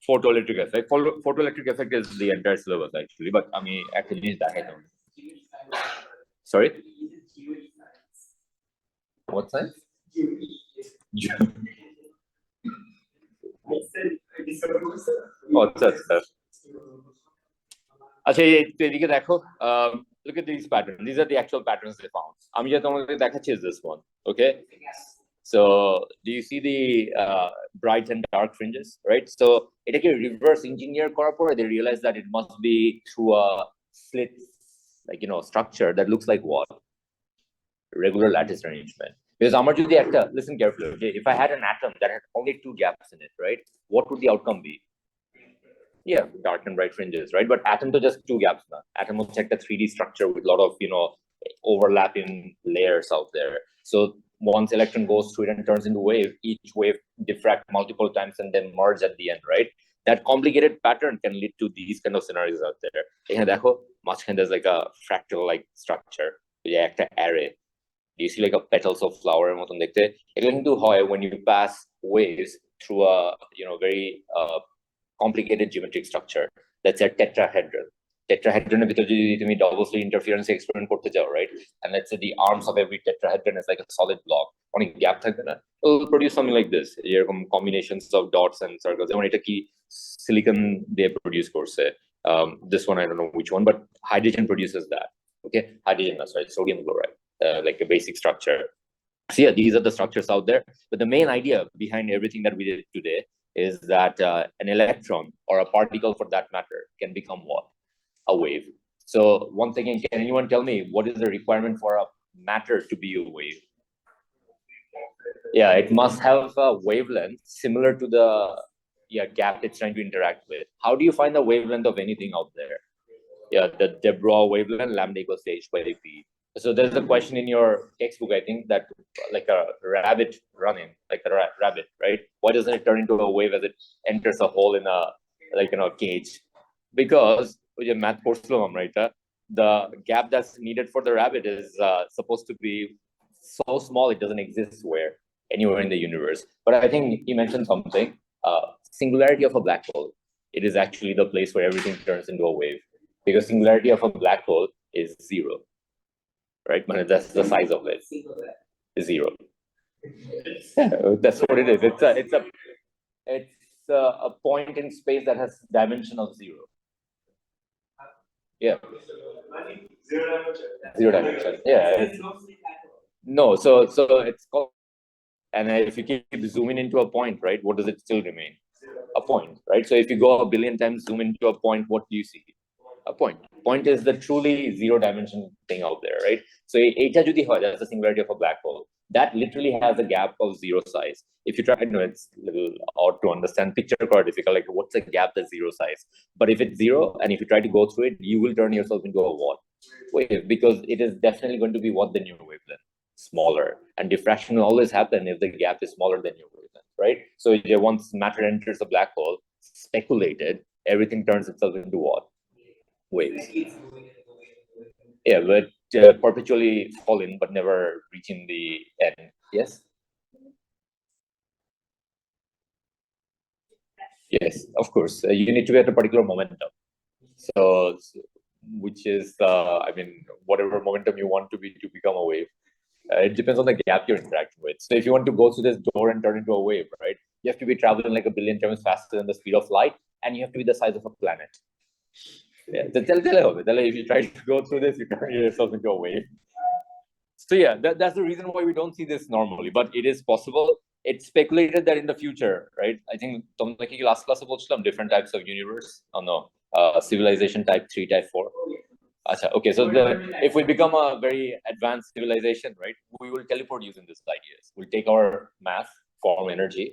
photoelectric effect. Photoelectric effect is the entire syllabus actually, but I mean actually is that I don't. Sorry? What science? Oh, that's আচ্ছা এদিকে দেখো, look at these patterns. These are the actual patterns they found. আমি যেটা তোমাদের দেখাচ্ছি is this one, okay? So do you see the bright and dark fringes, right? So এটাকে reverse engineer করার পরে they realized that it must be through a slit, like structure that looks like what? Regular lattice arrangement. Because আমার যদি একটা, listen carefully, okay? If I had an atom that had only 2 gaps in it, right? What would the outcome be? Yeah, dark and bright fringes, right? But atom to just 2 gaps now. Atom will check the 3D structure with a lot of overlapping layers out there. So once electron goes through it and turns into wave, each wave diffract multiple times and then merge at the end, right? That complicated pattern can lead to these kind of scenarios out there. এখানে দেখো মাঝখানে there's like a fractal like structure, একটা array. Do you see like a petals of flower এর মতন দেখতে? এগুলো কিন্তু হয় when you pass waves through a very complicated geometric structure. That's a tetrahedron. Tetrahedroনের ভিতর যদি তুমি double slit interference experiment করতে চাও, right? And let's say the arms of every tetrahedron is like a solid block. অনেক gap থাকবে না? It will produce something like this. এরকম combinations of dots and circles. যেমন এটা কি silicon দিয়ে produce করছে. This one I don't know which one, but hydrogen produces that. Okay, hydrogen, sorry, sodium chloride, like a basic structure. So yeah, these are the structures out there. But the main idea behind everything that we did today is that an electron or a particle for that matter can become what? A wave. So once again, can anyone tell me what is the requirement for a matter to be a wave? Yeah, it must have a wavelength similar to the gap it's trying to interact with. How do you find the wavelength of anything out there? Yeah, the de Broglie wavelength, lambda equals to h by p. So there's a question in your textbook, I think, that like a rabbit running, like a rabbit, right? Why doesn't it turn into a wave as it enters a hole in a cage? Because with your math course, right? The gap that's needed for the rabbit is supposed to be so small it doesn't exist anywhere in the universe. But I think he mentioned something. Singularity of a black hole. It is actually the place where everything turns into a wave. Because singularity of a black hole is 0, right? But that's the size of it. 0. Yeah, that's what it is. It's a point in space that has dimension of 0. Yeah. 0 dimension. Yeah. No, so it's called. And if you keep zooming into a point, right? What does it still remain? A point, right? So if you go a billion times zoom into a point, what do you see? A point. Point is the truly 0 dimension thing out there, right? So eta jodi hoy, that's the singularity of a black hole. That literally has a gap of 0 size. If you try, it's a little odd to understand, picture quite difficult, like what's a gap that's 0 size? But if it's 0 and if you try to go through it, you will turn yourself into a what? Wave, because it is definitely going to be what the new wavelength, smaller. And diffraction will always happen if the gap is smaller than your wavelength, right? So once matter enters a black hole, speculated, everything turns itself into what? Waves. Yeah, but perpetually falling but never reaching the end. Yes. Yes, of course. You need to be at a particular momentum. So which is whatever momentum you want to be to become a wave. It depends on the gap you're interacting with. So if you want to go through this door and turn into a wave, right? You have to be traveling like a billion times faster than the speed of light, and you have to be the size of a planet. Yeah, if you try to go through this, you turn yourself into a wave. So yeah, that's the reason why we don't see this normally, but it is possible. It's speculated that in the future, right? I think last class different types of universe. Oh no, civilization type 3, type 4. Okay, so if we become a very advanced civilization, right, we will teleport using these ideas. We'll take our mass, form energy,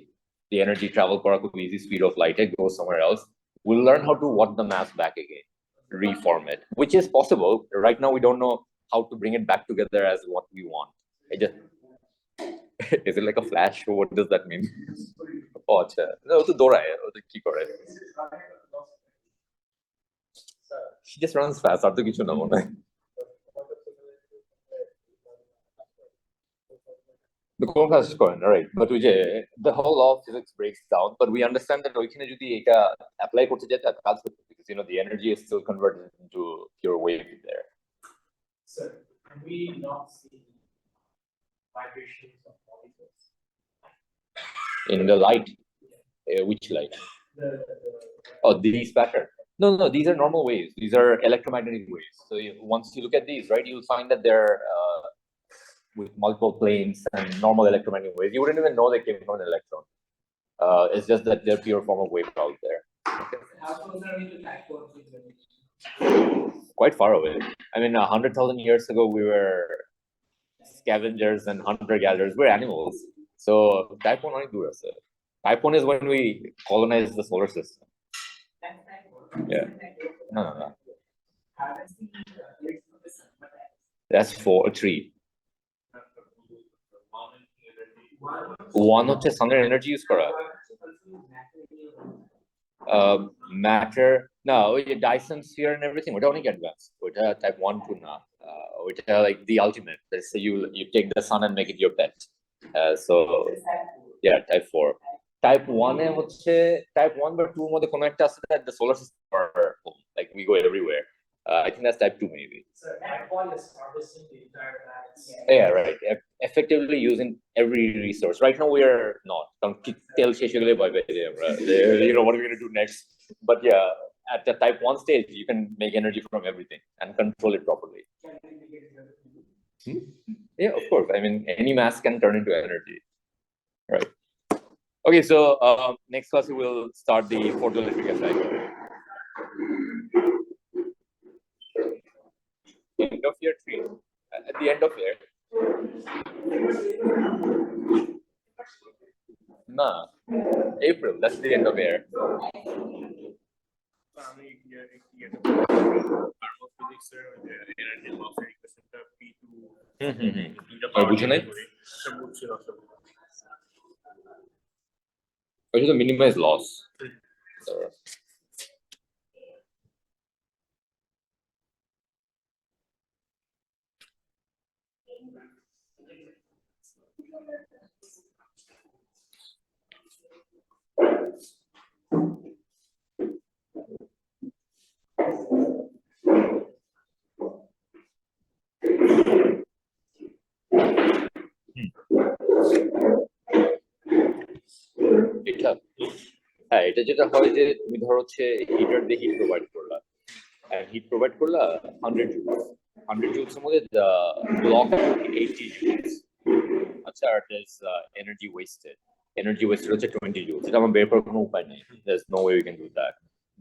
the energy travel for a easy speed of light, it goes somewhere else. We'll learn how to want the mass back again, reform it, which is possible. Right now, we don't know how to bring it back together as what we want. Is it like a flash? What does that mean? Oh, no, it's a Dora. She just runs fast. আর তো কিছু না মনে হয়। The কোন কাজ করেন, right? But the whole law of physics breaks down, but we understand that ওইখানে যদি এটা apply করতে যেতে কাজ করতে, because the energy is still converted into pure wave there. Sir, can we not see vibrations of molecules in the light? Which light? The Oh, these pattern. No, these are normal waves. These are electromagnetic waves. So once you look at these, right, you'll find that they're with multiple planes and normal electromagnetic waves. You wouldn't even know they came from an electron. It's just that they're pure form of wave out there. How close are we to type 1 frequency? Quite far away. I mean, 100,000 years ago, we were scavengers and hunter-gatherers. We're animals. So type 1 only do us. Type 1 is when we colonize the solar system. That's type 1. Yeah. No. How does the rays from the sun attack? That's 3. One হচ্ছে সানের energy use করা matter না ওই যে Dyson sphere and everything ওটা অনেক advance ওটা type 1 2 না ওইটা like the ultimate. Let's say you take the sun and make it your pet. So yeah, type 4. Type 1 এ হচ্ছে type 1 বা 2 এর মধ্যে কোনো একটা আছে that the solar system are home. Like we go everywhere. I think that's type 2 maybe. So type 1 is harvesting the entire planet. Yeah, right. Effectively using every resource. Right now we are not. You know what are we going to do next? But yeah, at the type 1 stage, you can make energy from everything and control it properly. Yeah, of course. I mean, any mass can turn into energy. Right. Okay, so next class we will start the photoelectric cycle. End of year 3. At the end of year. Nah, April. That's the end of year. বুঝে নাই ওইটা তো minimize loss. এটা হ্যাঁ এটা যেটা হয় যে তুমি ধরো হচ্ছে হিটার দিয়ে হিট প্রোভাইড করলা হিট প্রোভাইড করলা 100 joules 100 joules এর মধ্যে ব্লক 80 joules আচ্ছা আর এনার্জি ওয়েস্টেড হচ্ছে 20 joules এটা আমার বের করার কোনো উপায় নেই there's no way we can do that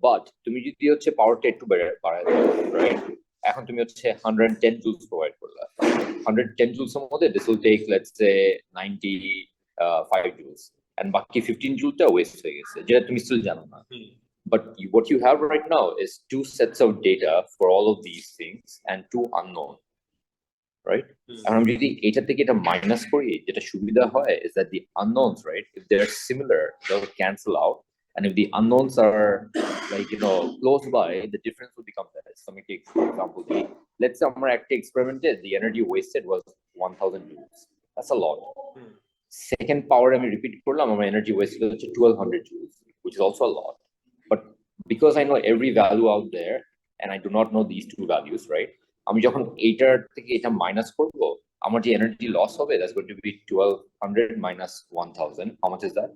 but তুমি যদি হচ্ছে পাওয়ারটা একটু বাড়ায় দাও রাইট এখন তুমি হচ্ছে 110 joules প্রোভাইড করলা 110 joules এর মধ্যে this will take let's say 95 joules and বাকি 15 joule waste হয়ে গেছে যেটা তুমি still জানো না but what you have right now is 2 sets of data for all of these things and 2 unknown right and আমি যদি এটা থেকে এটা মাইনাস করি যেটা সুবিধা হয় is that the unknowns right if they're similar they'll cancel out and if the unknowns are like close by the difference will become less so we take for example let's say আমরা একটা experimented the energy wasted was 1000 joules that's a lot second power আমি repeat করলাম আমার energy wasted হচ্ছে 1200 joules which is also a lot but because I know every value out there and I do not know these 2 values right আমি যখন এইটার থেকে এটা minus করব আমার যে এনার্জি লস হবে that's going to be 1200 minus 1000 how much is that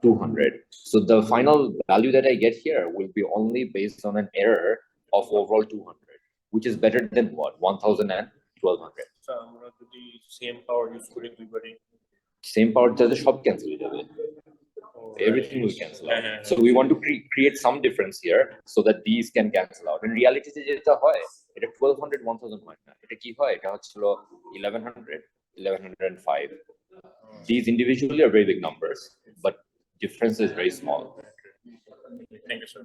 200 so the final value that I get here will be only based on an error of overall 200 which is better than what 1000 and 1200 so আমরা যদি same power use করি দুইবারই same power যাতে সব cancel হয়ে যাবে everything will cancel out so we want to create some difference here so that these can cancel out in reality যেটা হয় এটা 1200 1000 হয় না এটা কি হয় এটা হচ্ছিল 1100 1105 these individually are very big numbers but difference is very small thank you sir